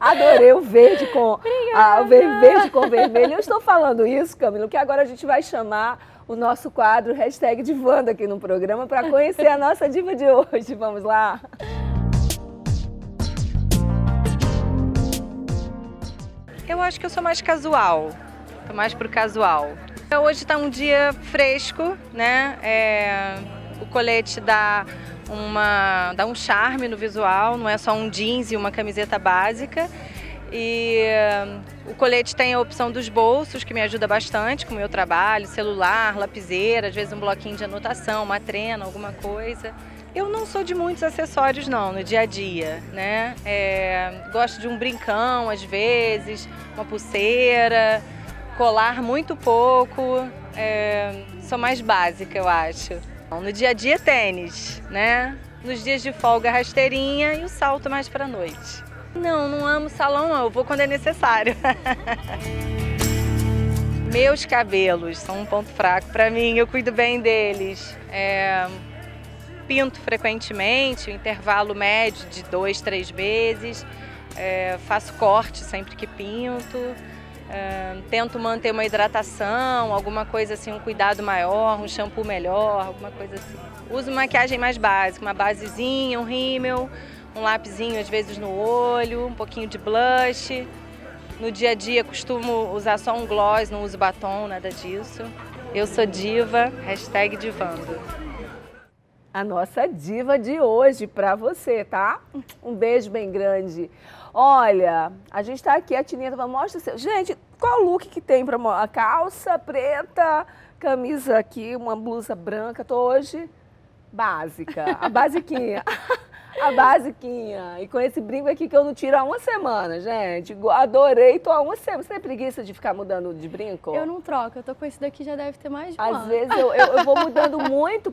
Adorei o verde com verde com vermelho. Eu estou falando isso, Camila, porque agora a gente vai chamar o nosso quadro #Divanda aqui no programa para conhecer a nossa diva de hoje. Vamos lá? Eu acho que eu sou mais casual, tô mais pro casual. Hoje tá um dia fresco, né? O colete dá um charme no visual, não é só um jeans e uma camiseta básica. E o colete tem a opção dos bolsos, que me ajuda bastante com o meu trabalho, celular, lapiseira, às vezes um bloquinho de anotação, uma trena, alguma coisa. Eu não sou de muitos acessórios não, no dia a dia, né? Gosto de um brincão às vezes, uma pulseira, colar muito pouco, sou mais básica, eu acho. No dia a dia, tênis, né? Nos dias de folga, rasteirinha e o salto mais pra noite. Não amo salão não, eu vou quando é necessário. Meus cabelos são um ponto fraco pra mim, eu cuido bem deles. Pinto frequentemente, um intervalo médio de 2, 3 vezes. faço corte sempre que pinto, tento manter uma hidratação, alguma coisa assim, um cuidado maior, um shampoo melhor, alguma coisa assim. Uso maquiagem mais básica, uma basezinha, um rímel, um lapisinho às vezes no olho, um pouquinho de blush. No dia a dia costumo usar só um gloss, não uso batom, nada disso. Eu sou diva, #divando. A nossa diva de hoje pra você, tá? Um beijo bem grande. Olha, a gente tá aqui, a Tininha mostra... Gente, qual o look que tem pra mostrar? A calça preta, camisa aqui, uma blusa branca. Tô hoje básica, a basiquinha. A basiquinha. E com esse brinco aqui que eu não tiro há uma semana, gente. Adorei, tô há uma semana. Você tem preguiça de ficar mudando de brinco? Eu não troco, eu tô com esse daqui já deve ter mais de um ano. Às vezes eu vou mudando muito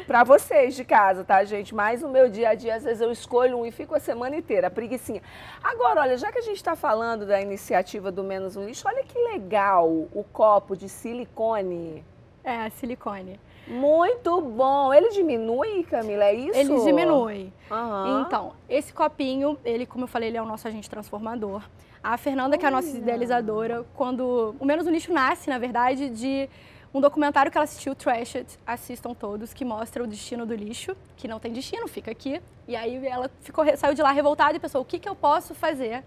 pra vocês de casa, tá, gente? Mas no meu dia a dia, às vezes eu escolho um e fico a semana inteira, a preguicinha. Agora, olha, já que a gente tá falando da iniciativa do Menos um Lixo, olha que legal o copo de silicone. É, silicone. Muito bom. Ele diminui, Camila, é isso? Ele diminui. Uhum. Então, esse copinho, ele, como eu falei, ele é o nosso agente transformador. A Fernanda, que é a nossa idealizadora, quando o Menos um Lixo nasce, na verdade, de um documentário que ela assistiu, Trashed, assistam todos, que mostra o destino do lixo, que não tem destino, fica aqui. E aí ela saiu de lá revoltada e pensou, o que eu posso fazer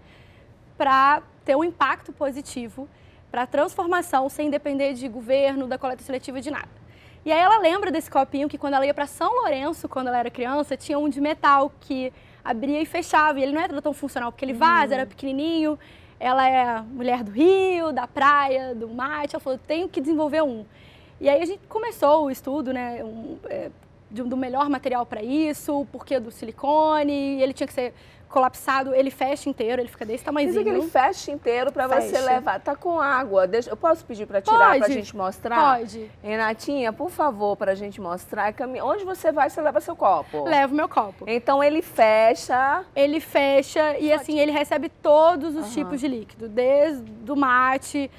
para ter um impacto positivo, para a transformação, sem depender de governo, da coleta seletiva, de nada. E aí ela lembra desse copinho que quando ela ia para São Lourenço, quando ela era criança, tinha um de metal que abria e fechava. E ele não era tão funcional, porque ele vaza, era pequenininho. Ela é mulher do Rio, da praia, do mate. Ela falou, tenho que desenvolver um. E aí a gente começou o estudo, né, do melhor material para isso, o porquê do silicone. E ele tinha que ser colapsado, ele fecha inteiro, ele fica desse tamanhozinho. Diz que ele fecha inteiro para você levar. Tá com água. Eu posso pedir para tirar para a gente mostrar? Pode. Renatinha, por favor, para a gente mostrar. Onde você vai, você leva seu copo? Levo meu copo. Então ele fecha. Ele fecha e assim, ele recebe todos os tipos de líquido, desde o mate,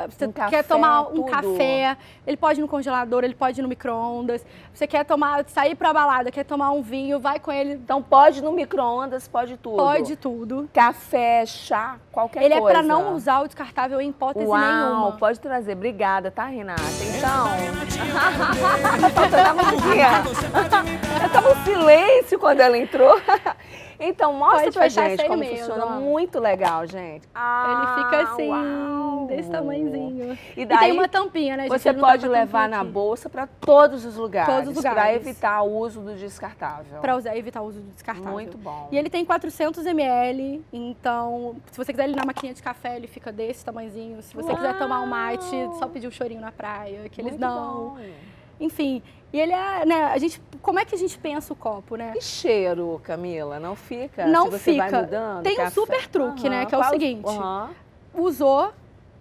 você quer tomar um café, ele pode ir no congelador, ele pode ir no micro-ondas. Você quer sair para balada, quer tomar um vinho, vai com ele. Então pode ir no micro-ondas. Pode tudo? Pode tudo. Café, chá, qualquer coisa. Ele é para não usar o descartável em hipótese nenhuma. Pode trazer. Obrigada, tá, Renata? Então... Tá faltando a magia. Eu tava em silêncio quando ela entrou. Então, mostra pra gente como funciona. Muito legal, gente. Ele fica assim, desse tamanhozinho. E daí, tem uma tampinha, né, gente? Você pode levar na bolsa para todos os lugares. Todos os lugares. Para evitar o uso do descartável. Para evitar o uso do descartável. Muito bom. E ele tem 400 ml, então, se você quiser ele na maquininha de café, ele fica desse tamanhozinho. Se você quiser tomar um mate, só pedir um chorinho na praia, que eles dão. Enfim, e ele é, né, como é que a gente pensa o copo, né? E cheiro, Camila, não fica? Não se você fica. Vai mudando, tem um super truque, né, que é o seguinte, usou,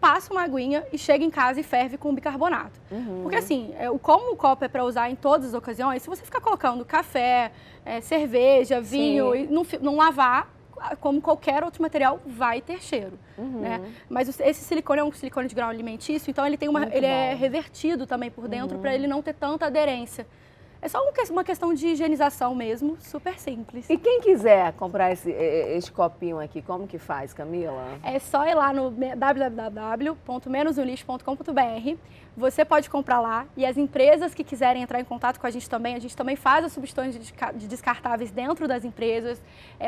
passa uma aguinha e chega em casa e ferve com bicarbonato. Porque assim, como o copo é para usar em todas as ocasiões, se você ficar colocando café, cerveja, vinho e não lavar, como qualquer outro material, vai ter cheiro. Né? Mas esse silicone é um silicone de grau alimentício, então ele é revertido também por dentro para ele não ter tanta aderência. É só uma questão de higienização mesmo, super simples. E quem quiser comprar esse copinho aqui, como que faz, Camila? É só ir lá no www.menosumlixo.com.br. Você pode comprar lá e as empresas que quiserem entrar em contato com a gente também faz as substituições de descartáveis dentro das empresas.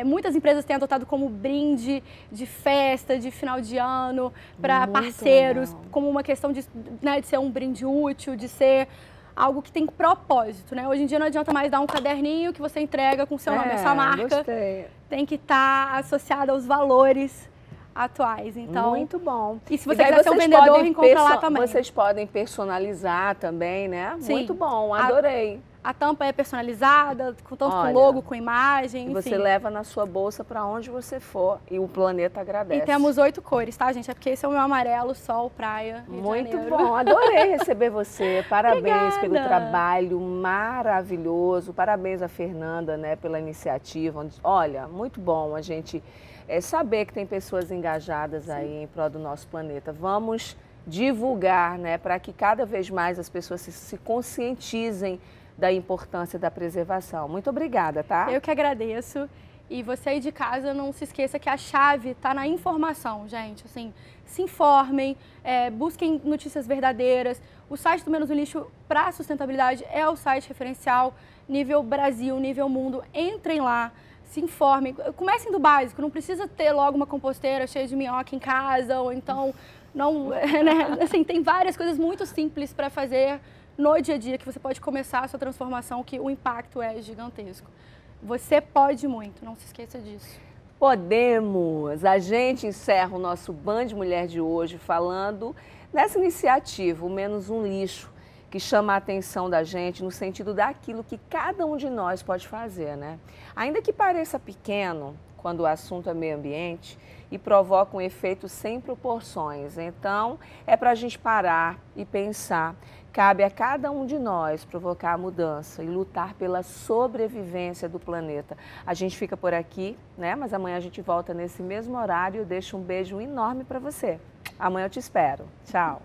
Muitas empresas têm adotado como brinde de festa, de final de ano, para parceiros, legal. Como uma questão de ser um brinde útil, de ser algo que tem propósito, né? Hoje em dia não adianta mais dar um caderninho que você entrega com o seu nome, a sua marca. Gostei. Tem que estar associado aos valores atuais. Então, muito bom. E se você quiser ser um vendedor, encontra lá também. Vocês podem personalizar também, né? Sim. Muito bom, adorei. A tampa é personalizada, tanto com logo, com imagem, enfim. Você leva na sua bolsa para onde você for e o planeta agradece. E temos 8 cores, tá, gente? É porque esse é o meu amarelo, sol, praia, Rio Muito de Janeiro. bom, adorei receber você. Parabéns Obrigada. pelo trabalho maravilhoso. Parabéns a Fernanda, né, pela iniciativa. Olha, muito bom a gente saber que tem pessoas engajadas aí em prol do nosso planeta. Vamos divulgar, né, para que cada vez mais as pessoas se conscientizem da importância da preservação. Muito obrigada, tá? Eu que agradeço. E você aí de casa, não se esqueça que a chave está na informação, gente. Assim, se informem, busquem notícias verdadeiras. O site do Menos um Lixo para sustentabilidade é o site referencial, nível Brasil, nível mundo. Entrem lá, se informem. Comecem do básico, não precisa ter logo uma composteira cheia de minhoca em casa, ou então, não, né? Assim, tem várias coisas muito simples para fazer no dia a dia que você pode começar a sua transformação, que o impacto é gigantesco. Você pode muito, não se esqueça disso. Podemos! A gente encerra o nosso Band Mulher de hoje falando dessa iniciativa, o Menos um Lixo, que chama a atenção da gente no sentido daquilo que cada um de nós pode fazer, né? Ainda que pareça pequeno, quando o assunto é meio ambiente, e provoca um efeito sem proporções. Então, é para a gente parar e pensar. Cabe a cada um de nós provocar a mudança e lutar pela sobrevivência do planeta. A gente fica por aqui, né? Mas amanhã a gente volta nesse mesmo horário. Eu deixo um beijo enorme para você. Amanhã eu te espero. Tchau.